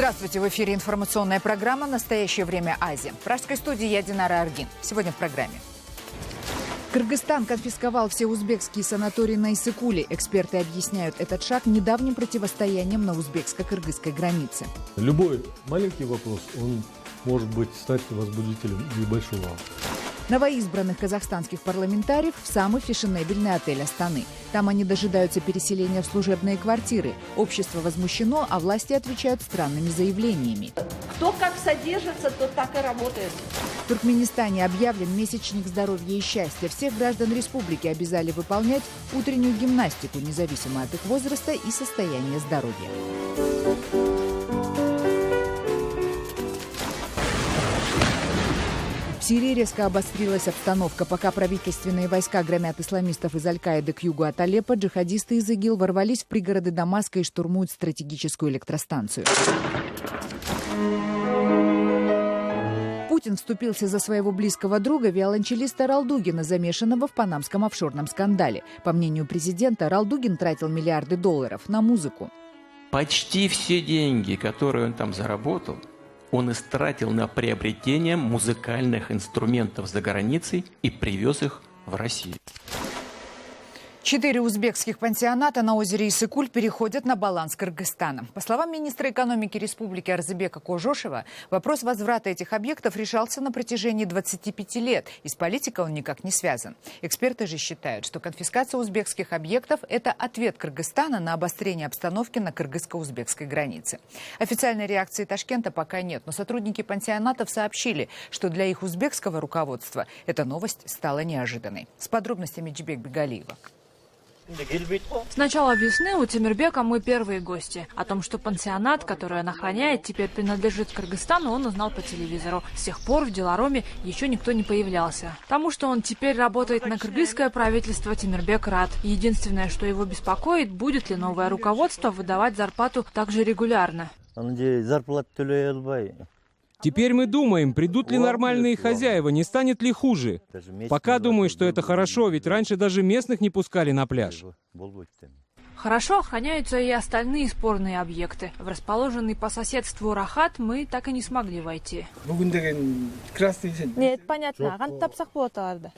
Здравствуйте! В эфире информационная программа «Настоящее время Азии». В пражской студии я Динара Аргин. Сегодня в программе. Кыргызстан конфисковал все узбекские санатории на Иссык-Куле. Эксперты объясняют этот шаг недавним противостоянием на узбекско-кыргызской границе. Любой маленький вопрос, он может стать возбудителем небольшого. Новоизбранных казахстанских парламентариев в самый фешенебельный отель Астаны. Там они дожидаются переселения в служебные квартиры. Общество возмущено, а власти отвечают странными заявлениями. Кто как содержится, тот так и работает. В Туркменистане объявлен месячник здоровья и счастья. Всех граждан республики обязали выполнять утреннюю гимнастику, независимо от их возраста и состояния здоровья. В Сирии резко обострилась обстановка. Пока правительственные войска громят исламистов из Аль-Каиды к югу от Алеппо, джихадисты из ИГИЛ ворвались в пригороды Дамаска и штурмуют стратегическую электростанцию. Путин вступился за своего близкого друга, виолончелиста Ралдугина, замешанного в панамском офшорном скандале. По мнению президента, Ралдугин тратил миллиарды долларов на музыку. Почти все деньги, которые он там заработал, он истратил на приобретение музыкальных инструментов за границей и привез их в Россию. 4 узбекских пансионата на озере Иссык-Куль переходят на баланс Кыргызстана. По словам министра экономики республики Арзыбека Кожошева, вопрос возврата этих объектов решался на протяжении 25 лет, и с политикой он никак не связан. Эксперты же считают, что конфискация узбекских объектов – это ответ Кыргызстана на обострение обстановки на кыргызско-узбекской границе. Официальной реакции Ташкента пока нет, но сотрудники пансионатов сообщили, что для их узбекского руководства эта новость стала неожиданной. С подробностями Джибек Бегалиева. С начала весны у Темирбека мы первые гости. О том, что пансионат, который он охраняет, теперь принадлежит Кыргызстану, он узнал по телевизору. С тех пор в Дилароме еще никто не появлялся. Тому, что он теперь работает на кыргызское правительство, Темирбек рад. Единственное, что его беспокоит, будет ли новое руководство выдавать зарплату так же регулярно. Теперь мы думаем, придут ли нормальные хозяева, не станет ли хуже. Пока думаю, что это хорошо, ведь раньше даже местных не пускали на пляж. Хорошо охраняются и остальные спорные объекты. В расположенный по соседству Рахат мы так и не смогли войти. Нет, понятно.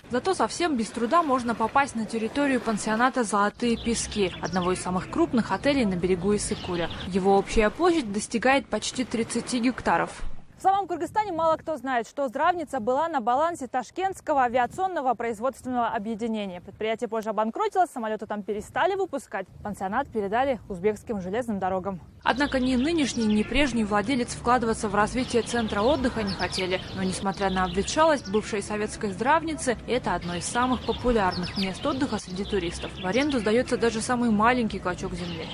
Зато совсем без труда можно попасть на территорию пансионата «Золотые пески», одного из самых крупных отелей на берегу Иссык-Куля. Его общая площадь достигает почти 30 гектаров. В самом Кыргызстане мало кто знает, что Здравница была на балансе Ташкентского авиационного производственного объединения. Предприятие позже обанкротилось, самолеты там перестали выпускать. Пансионат передали узбекским железным дорогам. Однако ни нынешний, ни прежний владелец вкладываться в развитие центра отдыха не хотели. Но несмотря на обветшалость бывшей советской Здравницы, это одно из самых популярных мест отдыха среди туристов. В аренду сдается даже самый маленький клочок земли.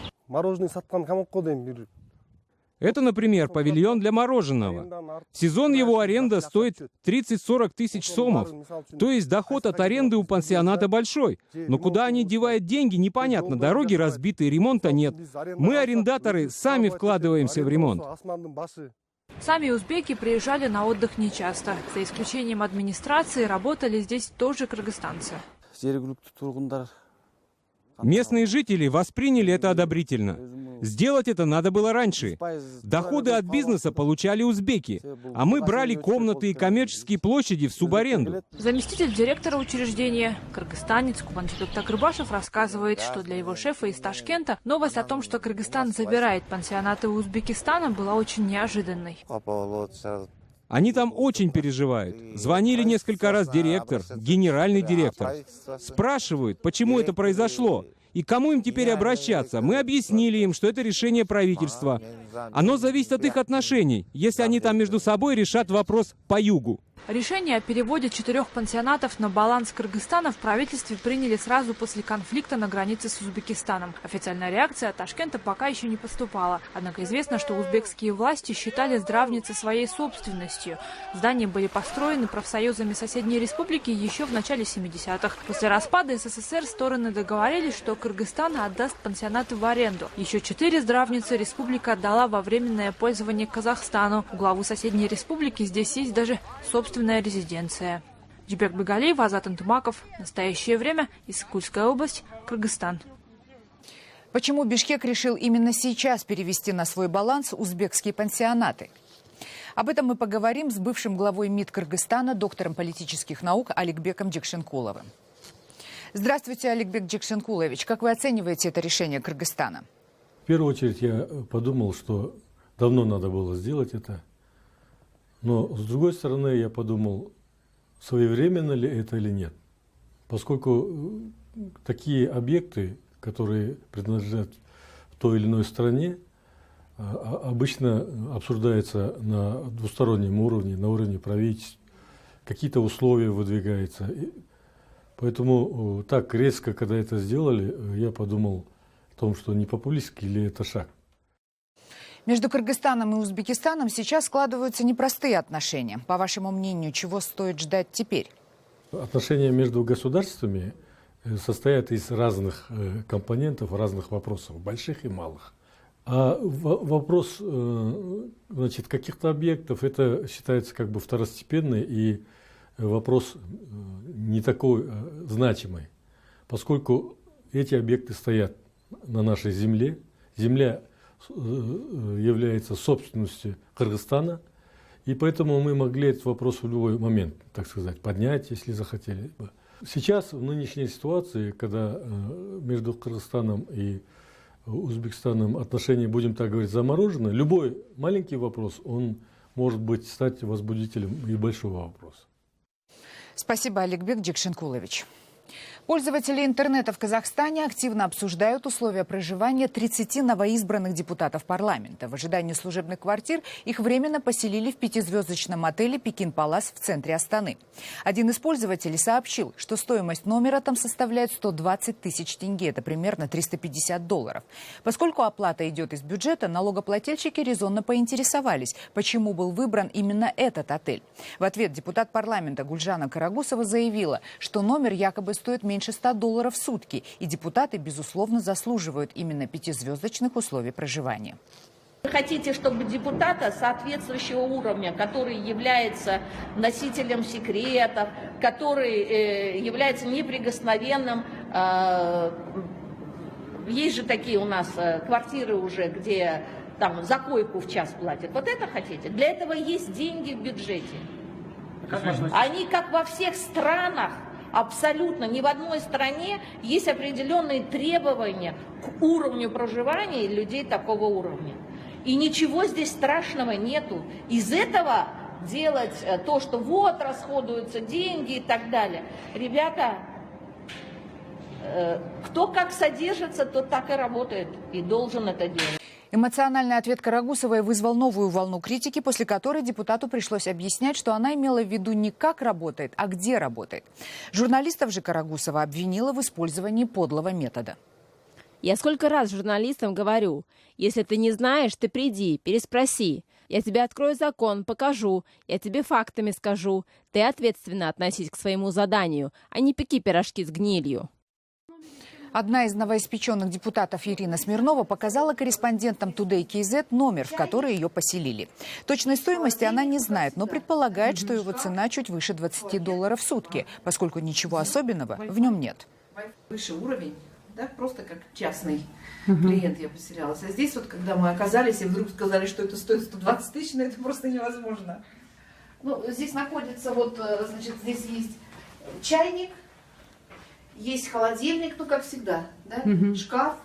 Это, например, павильон для мороженого. В сезон его аренда стоит 30-40 тысяч сомов. То есть доход от аренды у пансионата большой. Но куда они девают деньги, непонятно. Дороги разбиты, ремонта нет. Мы, арендаторы, сами вкладываемся в ремонт. Сами узбеки приезжали на отдых нечасто. За исключением администрации работали здесь тоже кыргызстанцы. Местные жители восприняли это одобрительно. Сделать это надо было раньше. Доходы от бизнеса получали узбеки, а мы брали комнаты и коммерческие площади в субаренду. Заместитель директора учреждения, кыргызстанец Кубанчибек Такырбашев, рассказывает, что для его шефа из Ташкента новость о том, что Кыргызстан забирает пансионаты у Узбекистана, была очень неожиданной. Они там очень переживают. Звонили несколько раз директор, генеральный директор. Спрашивают, почему это произошло и кому им теперь обращаться. Мы объяснили им, что это решение правительства. Оно зависит от их отношений, если они там между собой решат вопрос по югу. Решение о переводе 4 пансионатов на баланс Кыргызстана в правительстве приняли сразу после конфликта на границе с Узбекистаном. Официальная реакция от Ташкента пока еще не поступала. Однако известно, что узбекские власти считали Здравницы своей собственностью. Здания были построены профсоюзами соседней республики еще в начале 70-х. После распада СССР стороны договорились, что Кыргызстан отдаст пансионаты в аренду. Еще 4 Здравницы республика отдала во временное пользование Казахстану. У главы соседней республики здесь есть даже собственная резиденция. Джибек Бегалиев, Азат Антумаков. Настоящее время. Иссык-Кульская область, Кыргызстан. Почему Бишкек решил именно сейчас перевести на свой баланс узбекские пансионаты? Об этом мы поговорим с бывшим главой МИД Кыргызстана, доктором политических наук Аликбеком Джекшенкуловым. Здравствуйте, Аликбек Джекшенкулович. Как вы оцениваете это решение Кыргызстана? В первую очередь я подумал, что давно надо было сделать это. Но с другой стороны я подумал, своевременно ли это или нет. Поскольку такие объекты, которые принадлежат в той или иной стране, обычно обсуждается на двустороннем уровне, на уровне правительств, какие-то условия выдвигаются. Поэтому так резко, когда это сделали, я подумал о том, что не популистский ли это шаг. Между Кыргызстаном и Узбекистаном сейчас складываются непростые отношения. По вашему мнению, чего стоит ждать теперь? Отношения между государствами состоят из разных компонентов, разных вопросов, больших и малых. А вопрос, значит, каких-то объектов, это считается как бы второстепенный и вопрос не такой значимый, поскольку эти объекты стоят на нашей земле. Земля является собственностью Кыргызстана, и поэтому мы могли этот вопрос в любой момент, так сказать, поднять, если захотели бы. Сейчас, в нынешней ситуации, когда между Кыргызстаном и Узбекистаном отношения, будем так говорить, заморожены, любой маленький вопрос, он может быть стать возбудителем и большого вопроса. Спасибо, Аликбек Джекшенкулович. Пользователи интернета в Казахстане активно обсуждают условия проживания 30 новоизбранных депутатов парламента. В ожидании служебных квартир их временно поселили в 5-звездочном отеле «Пекин Палас» в центре Астаны. Один из пользователей сообщил, что стоимость номера там составляет 120 тысяч тенге, это примерно $350. Поскольку оплата идет из бюджета, налогоплательщики резонно поинтересовались, почему был выбран именно этот отель. В ответ депутат парламента Гульжана Карагусова заявила, что номер якобы стоит меньше $100 в сутки, и депутаты, безусловно, заслуживают именно 5-звездочных условий проживания. Вы хотите, чтобы депутата соответствующего уровня, который является носителем секретов, который является неприкосновенным, есть же такие у нас квартиры уже, где там за койку в час платят. Вот это хотите? Для этого есть деньги в бюджете. Они, как во всех странах, абсолютно ни в одной стране есть определенные требования к уровню проживания людей такого уровня. И ничего здесь страшного нету. Из этого делать то, что вот расходуются деньги и так далее. Ребята, кто как содержится, тот так и работает и должен это делать. Эмоциональный ответ Карагусовой вызвал новую волну критики, после которой депутату пришлось объяснять, что она имела в виду не как работает, а где работает. Журналистов же Карагусова обвинила в использовании подлого метода. Я сколько раз журналистам говорю, если ты не знаешь, ты приди, переспроси. Я тебе открою закон, покажу, я тебе фактами скажу. Ты ответственно относись к своему заданию, а не пеки пирожки с гнилью. Одна из новоиспеченных депутатов Ирина Смирнова показала корреспондентам Today KZ номер, в который ее поселили. Точной стоимости она не знает, но предполагает, что его цена чуть выше $20 в сутки, поскольку ничего особенного в нем нет. Выше уровень, да, просто как частный клиент я поселялась. А здесь вот, когда мы оказались и вдруг сказали, что это стоит 120 тысяч, ну это просто невозможно. Ну, здесь находится вот, значит, здесь есть чайник, есть холодильник, ну, как всегда, да? Шкаф,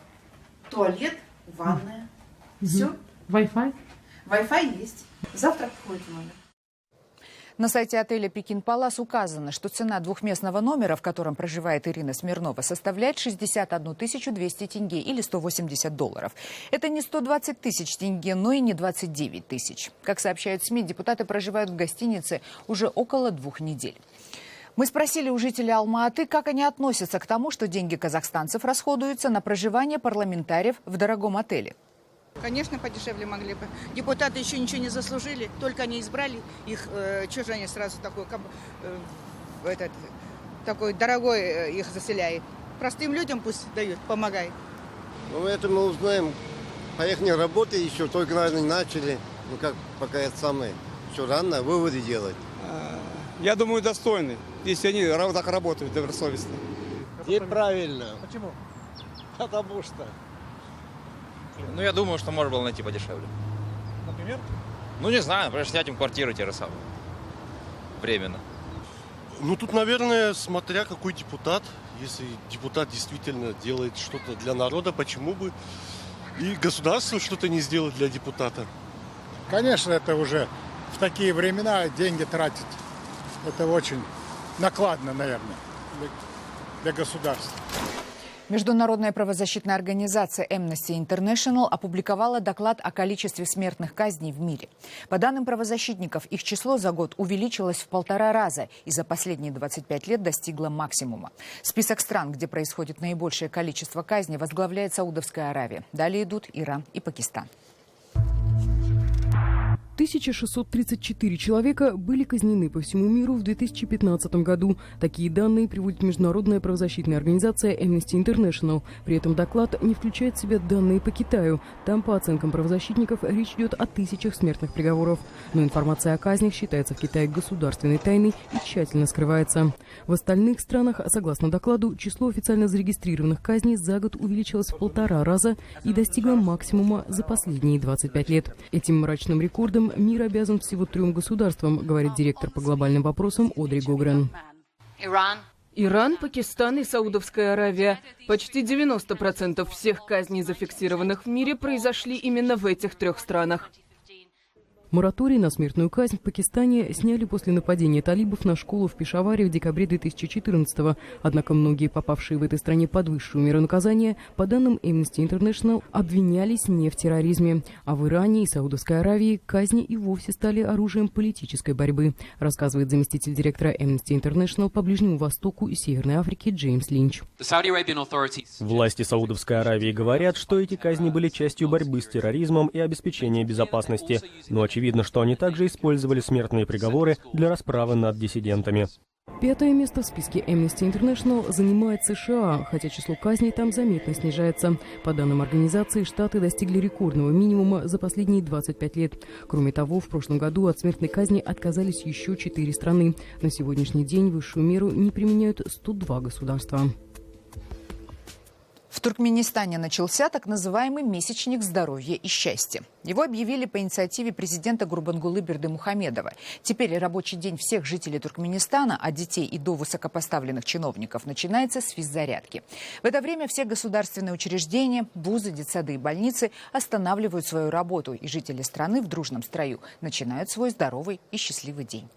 туалет, ванная. Все. Wi-Fi? Wi-Fi есть. Завтрак входит в номер. На сайте отеля «Пекин Палас» указано, что цена двухместного номера, в котором проживает Ирина Смирнова, составляет 61 200 тенге или $180. Это не 120 тысяч тенге, но и не 29 тысяч. Как сообщают СМИ, депутаты проживают в гостинице уже около 2 недель. Мы спросили у жителей Алма-Аты, как они относятся к тому, что деньги казахстанцев расходуются на проживание парламентариев в дорогом отеле. Конечно, подешевле могли бы. Депутаты еще ничего не заслужили, только они избрали их, что же они сразу такой дорогой их заселяют. Простым людям пусть дают, помогают. Ну, это мы узнаем. По их работе еще только, наверное, начали. Ну, как пока это самое, еще рано выводы делать. Я думаю, достойны, если они так работают добросовестно. Неправильно. Почему? Потому что Ну, я думаю, что можно было найти подешевле. Например? Ну, не знаю, например, снять им квартиру те же самые. Временно. Ну, тут, наверное, смотря какой депутат. Если депутат действительно делает что-то для народа, почему бы и государство что-то не сделать для депутата? Конечно, это уже в такие времена деньги тратить. Это очень накладно, наверное, для государства. Международная правозащитная организация Amnesty International опубликовала доклад о количестве смертных казней в мире. По данным правозащитников, их число за год увеличилось в 1,5 раза и за последние 25 лет достигло максимума. Список стран, где происходит наибольшее количество казней, возглавляет Саудовская Аравия. Далее идут Иран и Пакистан. 1634 человека были казнены по всему миру в 2015 году. Такие данные приводит международная правозащитная организация Amnesty International. При этом доклад не включает в себя данные по Китаю. Там, по оценкам правозащитников, речь идет о тысячах смертных приговоров. Но информация о казнях считается в Китае государственной тайной и тщательно скрывается. В остальных странах, согласно докладу, число официально зарегистрированных казней за год увеличилось в 1,5 раза и достигло максимума за последние 25 лет. Этим мрачным рекордом мир обязан всего 3 государствам, говорит директор по глобальным вопросам Одри Гогрен. Иран, Пакистан и Саудовская Аравия. Почти 90% всех казней, зафиксированных в мире, произошли именно в этих 3 странах. Мораторий на смертную казнь в Пакистане сняли после нападения талибов на школу в Пешаваре в декабре 2014-го. Однако многие, попавшие в этой стране под высшую меру наказания, по данным Amnesty International, обвинялись не в терроризме. А в Иране и Саудовской Аравии казни и вовсе стали оружием политической борьбы, рассказывает заместитель директора Amnesty International по Ближнему Востоку и Северной Африке Джеймс Линч. Власти Саудовской Аравии говорят, что эти казни были частью борьбы с терроризмом и обеспечения безопасности. Но очевидно, что они также использовали смертные приговоры для расправы над диссидентами. 5-е место в списке Amnesty International занимает США, хотя число казней там заметно снижается. По данным организации, Штаты достигли рекордного минимума за последние 25 лет. Кроме того, в прошлом году от смертной казни отказались еще 4 страны. На сегодняшний день высшую меру не применяют 102 государства. В Туркменистане начался так называемый месячник здоровья и счастья. Его объявили по инициативе президента Гурбангулы Бердымухамедова. Теперь рабочий день всех жителей Туркменистана, от детей и до высокопоставленных чиновников, начинается с физзарядки. В это время все государственные учреждения, вузы, детсады и больницы останавливают свою работу, и жители страны в дружном строю начинают свой здоровый и счастливый день.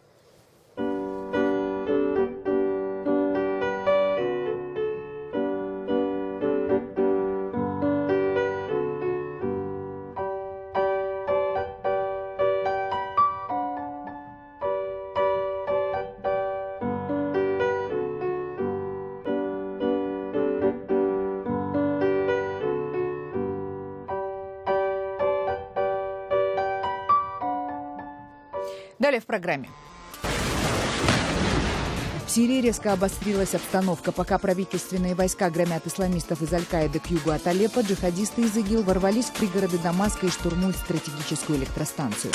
Далее в программе. В Сирии резко обострилась обстановка. Пока правительственные войска громят исламистов из Аль-Каиды к югу от Алеппо, джихадисты из ИГИЛ ворвались в пригороды Дамаска и штурмуют стратегическую электростанцию.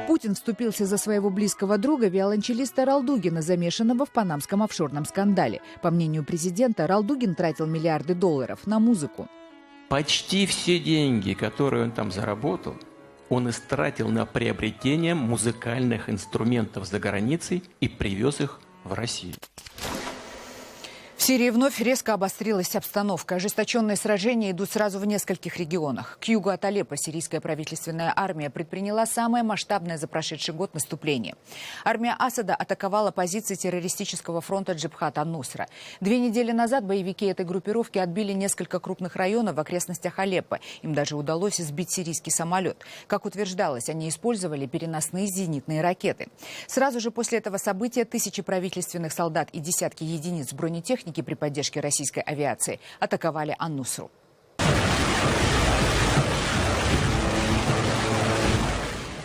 Путин вступился за своего близкого друга, виолончелиста Ралдугина, замешанного в панамском офшорном скандале. По мнению президента, Ралдугин тратил миллиарды долларов на музыку. Почти все деньги, которые он там заработал, он истратил на приобретение музыкальных инструментов за границей и привез их в Россию. В Сирии вновь резко обострилась обстановка. Ожесточенные сражения идут сразу в нескольких регионах. К югу от Алеппо сирийская правительственная армия предприняла самое масштабное за прошедший год наступление. Армия Асада атаковала позиции террористического фронта Джабхат ан-Нусра. 2 недели назад боевики этой группировки отбили несколько крупных районов в окрестностях Алеппо. Им даже удалось сбить сирийский самолет. Как утверждалось, они использовали переносные зенитные ракеты. Сразу же после этого события тысячи правительственных солдат и десятки единиц бронетехники при поддержке российской авиации атаковали ан-Нусру.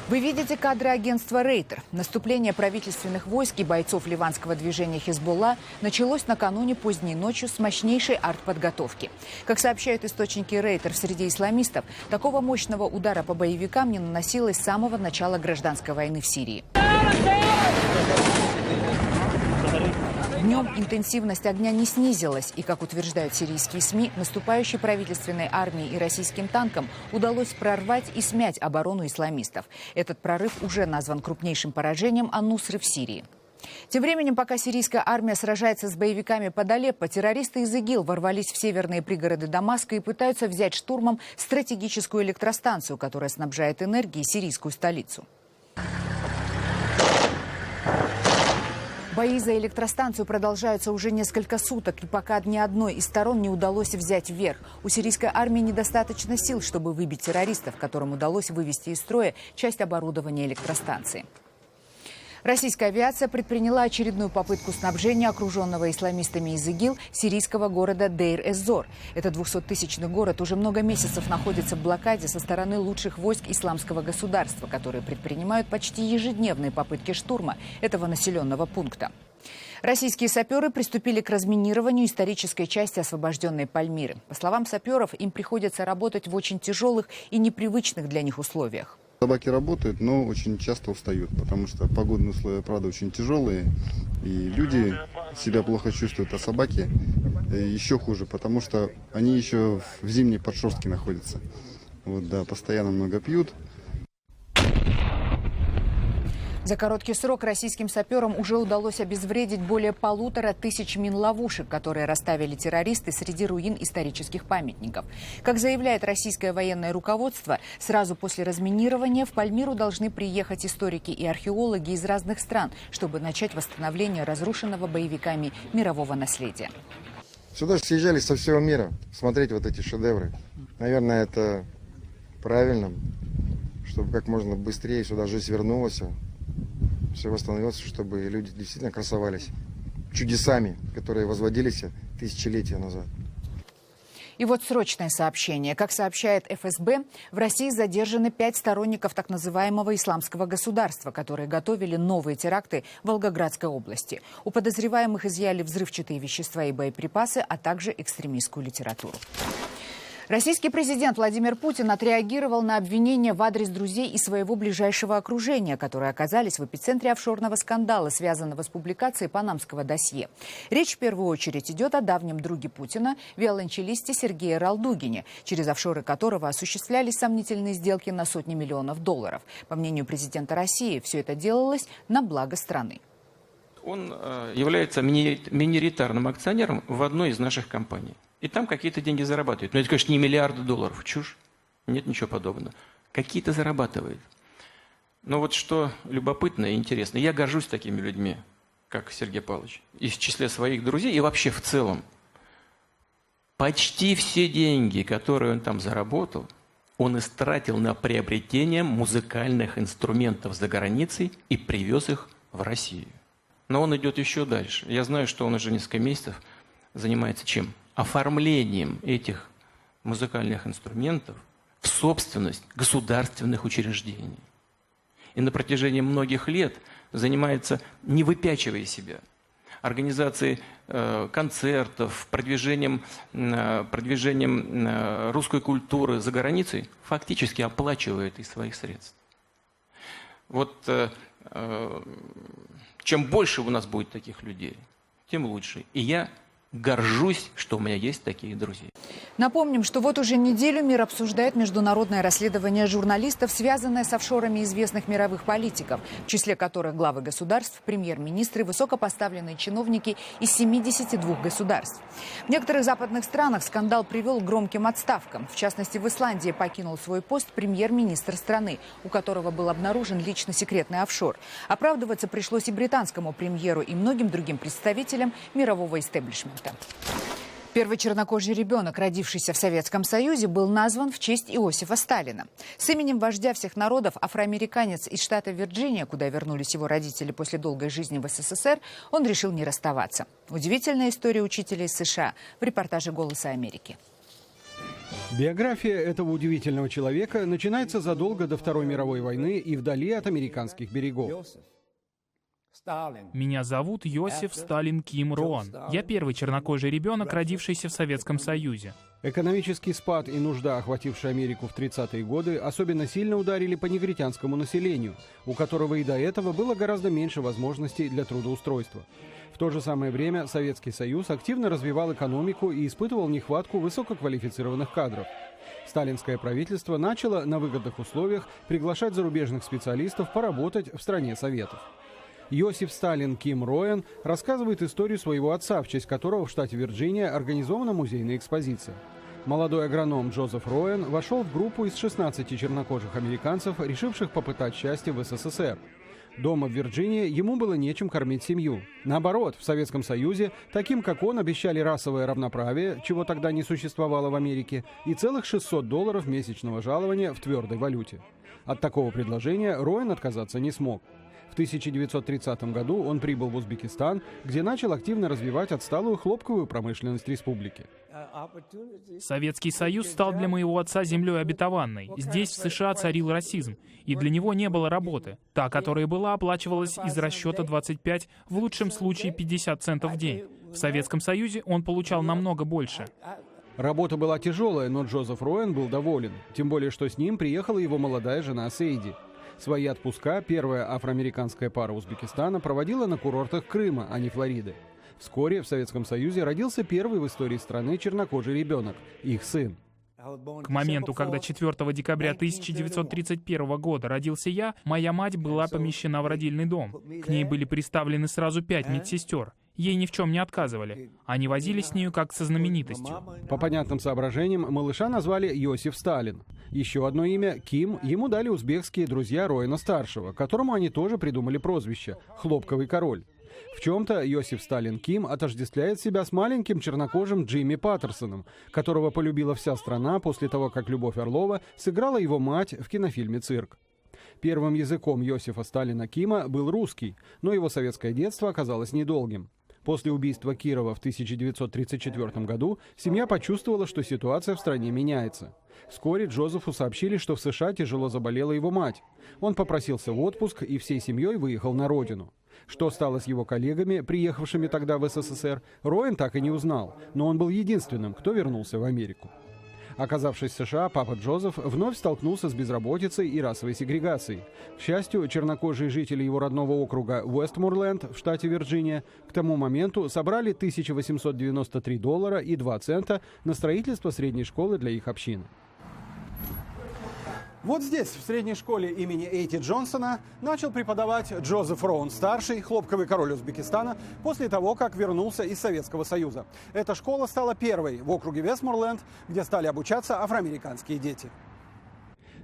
Вы видите кадры агентства «Рейтер». Наступление правительственных войск и бойцов ливанского движения «Хизбулла» началось накануне поздней ночью с мощнейшей артподготовки. Как сообщают источники «Рейтер», в среде исламистов такого мощного удара по боевикам не наносилось с самого начала гражданской войны в Сирии. Днем интенсивность огня не снизилась, и, как утверждают сирийские СМИ, наступающей правительственной армии и российским танкам удалось прорвать и смять оборону исламистов. Этот прорыв уже назван крупнейшим поражением Ан-Нусры в Сирии. Тем временем, пока сирийская армия сражается с боевиками под Алеппо, террористы из ИГИЛ ворвались в северные пригороды Дамаска и пытаются взять штурмом стратегическую электростанцию, которая снабжает энергией сирийскую столицу. Бои за электростанцию продолжаются уже несколько суток, и пока ни одной из сторон не удалось взять верх. У сирийской армии недостаточно сил, чтобы выбить террористов, которым удалось вывести из строя часть оборудования электростанции. Российская авиация предприняла очередную попытку снабжения окруженного исламистами из ИГИЛ сирийского города Дейр-эз-Зор. Этот 200-тысячный город уже много месяцев находится в блокаде со стороны лучших войск исламского государства, которые предпринимают почти ежедневные попытки штурма этого населенного пункта. Российские саперы приступили к разминированию исторической части освобожденной Пальмиры. По словам саперов, им приходится работать в очень тяжелых и непривычных для них условиях. Собаки работают, но очень часто устают, потому что погодные условия, правда, очень тяжелые, и люди себя плохо чувствуют, а собаки еще хуже, потому что они еще в зимней подшерстке находятся. Вот, да, постоянно много пьют. За короткий срок российским саперам уже удалось обезвредить более 1500 мин-ловушек, которые расставили террористы среди руин исторических памятников. Как заявляет российское военное руководство, сразу после разминирования в Пальмиру должны приехать историки и археологи из разных стран, чтобы начать восстановление разрушенного боевиками мирового наследия. Сюда же съезжались со всего мира смотреть вот эти шедевры. Наверное, это правильно, чтобы как можно быстрее сюда жизнь вернулась. Все восстановилось, чтобы люди действительно красовались чудесами, которые возводились тысячелетия назад. И вот срочное сообщение. Как сообщает ФСБ, в России задержаны 5 сторонников так называемого исламского государства, которые готовили новые теракты в Волгоградской области. У подозреваемых изъяли взрывчатые вещества и боеприпасы, а также экстремистскую литературу. Российский президент Владимир Путин отреагировал на обвинения в адрес друзей и своего ближайшего окружения, которые оказались в эпицентре офшорного скандала, связанного с публикацией панамского досье. Речь в первую очередь идет о давнем друге Путина, виолончелисте Сергее Ралдугине, через офшоры которого осуществлялись сомнительные сделки на сотни миллионов долларов. По мнению президента России, все это делалось на благо страны. Он является миноритарным акционером в одной из наших компаний. И там какие-то деньги зарабатывают. Но это, конечно, не миллиарды долларов. Чушь. Нет ничего подобного. Какие-то зарабатывает. Но вот что любопытно и интересно. Я горжусь такими людьми, как Сергей Павлович. И в числе своих друзей, и вообще в целом. Почти все деньги, которые он там заработал, он истратил на приобретение музыкальных инструментов за границей и привез их в Россию. Но он идет еще дальше. Я знаю, что он уже несколько месяцев занимается чем? Оформлением этих музыкальных инструментов в собственность государственных учреждений. И на протяжении многих лет занимается, не выпячивая себя, организацией концертов, продвижением русской культуры за границей, фактически оплачивает из своих средств. Вот чем больше у нас будет таких людей, тем лучше. И я горжусь, что у меня есть такие друзья. Напомним, что вот уже неделю мир обсуждает международное расследование журналистов, связанное с офшорами известных мировых политиков, в числе которых главы государств, премьер-министры, высокопоставленные чиновники из 72 государств. В некоторых западных странах скандал привел к громким отставкам. В частности, в Исландии покинул свой пост премьер-министр страны, у которого был обнаружен лично секретный офшор. Оправдываться пришлось и британскому премьеру, и многим другим представителям мирового истеблишмента. Первый чернокожий ребенок, родившийся в Советском Союзе, был назван в честь Иосифа Сталина. С именем вождя всех народов афроамериканец из штата Вирджиния, куда вернулись его родители после долгой жизни в СССР, он решил не расставаться. Удивительная история учителя из США в репортаже «Голоса Америки». Биография этого удивительного человека начинается задолго до Второй мировой войны и вдали от американских берегов. Меня зовут Йосиф Сталин Ким Роан. Я первый чернокожий ребенок, родившийся в Советском Союзе. Экономический спад и нужда, охватившая Америку в 30-е годы, особенно сильно ударили по негритянскому населению, у которого и до этого было гораздо меньше возможностей для трудоустройства. В то же самое время Советский Союз активно развивал экономику и испытывал нехватку высококвалифицированных кадров. Сталинское правительство начало на выгодных условиях приглашать зарубежных специалистов поработать в стране Советов. Йосиф Сталин Ким Роан рассказывает историю своего отца, в честь которого в штате Вирджиния организована музейная экспозиция. Молодой агроном Джозеф Роан вошел в группу из 16 чернокожих американцев, решивших попытать счастье в СССР. Дома в Вирджинии ему было нечем кормить семью. Наоборот, в Советском Союзе таким, как он, обещали расовое равноправие, чего тогда не существовало в Америке, и целых $600 месячного жалования в твердой валюте. От такого предложения Роан отказаться не смог. В 1930 году он прибыл в Узбекистан, где начал активно развивать отсталую хлопковую промышленность республики. Советский Союз стал для моего отца землей обетованной. Здесь, в США, царил расизм, и для него не было работы. Та, которая была, оплачивалась из расчета 25, в лучшем случае 50 центов в день. В Советском Союзе он получал намного больше. Работа была тяжелая, но Джозеф Роан был доволен. Тем более, что с ним приехала его молодая жена Сейди. Свои отпуска первая афроамериканская пара Узбекистана проводила на курортах Крыма, а не Флориды. Вскоре в Советском Союзе родился первый в истории страны чернокожий ребенок, их сын. К моменту, когда 4 декабря 1931 года родился я, моя мать была помещена в родильный дом. К ней были приставлены сразу 5 медсестер. Ей ни в чем не отказывали. Они возились с нею как со знаменитостью. По понятным соображениям малыша назвали Йосиф Сталин. Еще одно имя, Ким, ему дали узбекские друзья Роана-старшего, которому они тоже придумали прозвище «Хлопковый король». В чем-то Йосиф Сталин Ким отождествляет себя с маленьким чернокожим Джимми Паттерсоном, которого полюбила вся страна после того, как Любовь Орлова сыграла его мать в кинофильме «Цирк». Первым языком Йосифа Сталина Кима был русский, но его советское детство оказалось недолгим. После убийства Кирова в 1934 году семья почувствовала, что ситуация в стране меняется. Вскоре Джозефу сообщили, что в США тяжело заболела его мать. Он попросился в отпуск и всей семьей выехал на родину. Что стало с его коллегами, приехавшими тогда в СССР, Роан так и не узнал, но он был единственным, кто вернулся в Америку. Оказавшись в США, папа Джозеф вновь столкнулся с безработицей и расовой сегрегацией. К счастью, чернокожие жители его родного округа Уэстморленд в штате Вирджиния к тому моменту собрали $1893.02 на строительство средней школы для их общины. Вот здесь, в средней школе имени Эйти Джонсона, начал преподавать Джозеф Роан-старший, хлопковый король Узбекистана, после того, как вернулся из Советского Союза. Эта школа стала первой в округе Вестморленд, где стали обучаться афроамериканские дети.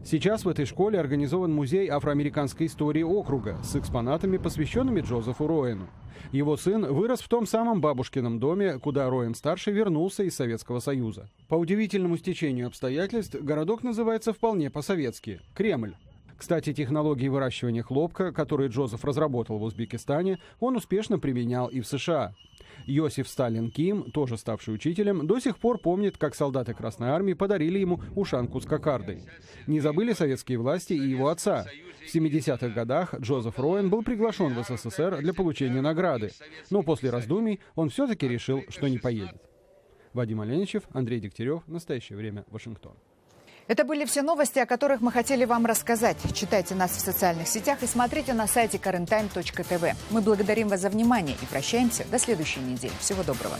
Сейчас в этой школе организован музей афроамериканской истории округа с экспонатами, посвященными Джозефу Роану. Его сын вырос в том самом бабушкином доме, куда Роан-старший вернулся из Советского Союза. По удивительному стечению обстоятельств городок называется вполне по-советски – Кремль. Кстати, технологии выращивания хлопка, которые Джозеф разработал в Узбекистане, он успешно применял и в США. Йосиф Сталин Ким, тоже ставший учителем, до сих пор помнит, как солдаты Красной Армии подарили ему ушанку с кокардой. Не забыли советские власти и его отца. В 70-х годах Джозеф Роан был приглашен в СССР для получения награды, но после раздумий он все-таки решил, что не поедет. Вадим Оленичев, Андрей Дегтярев. Настоящее время. Вашингтон. Это были все новости, о которых мы хотели вам рассказать. Читайте нас в социальных сетях и смотрите на сайте currenttime.tv. Мы благодарим вас за внимание и прощаемся до следующей недели. Всего доброго.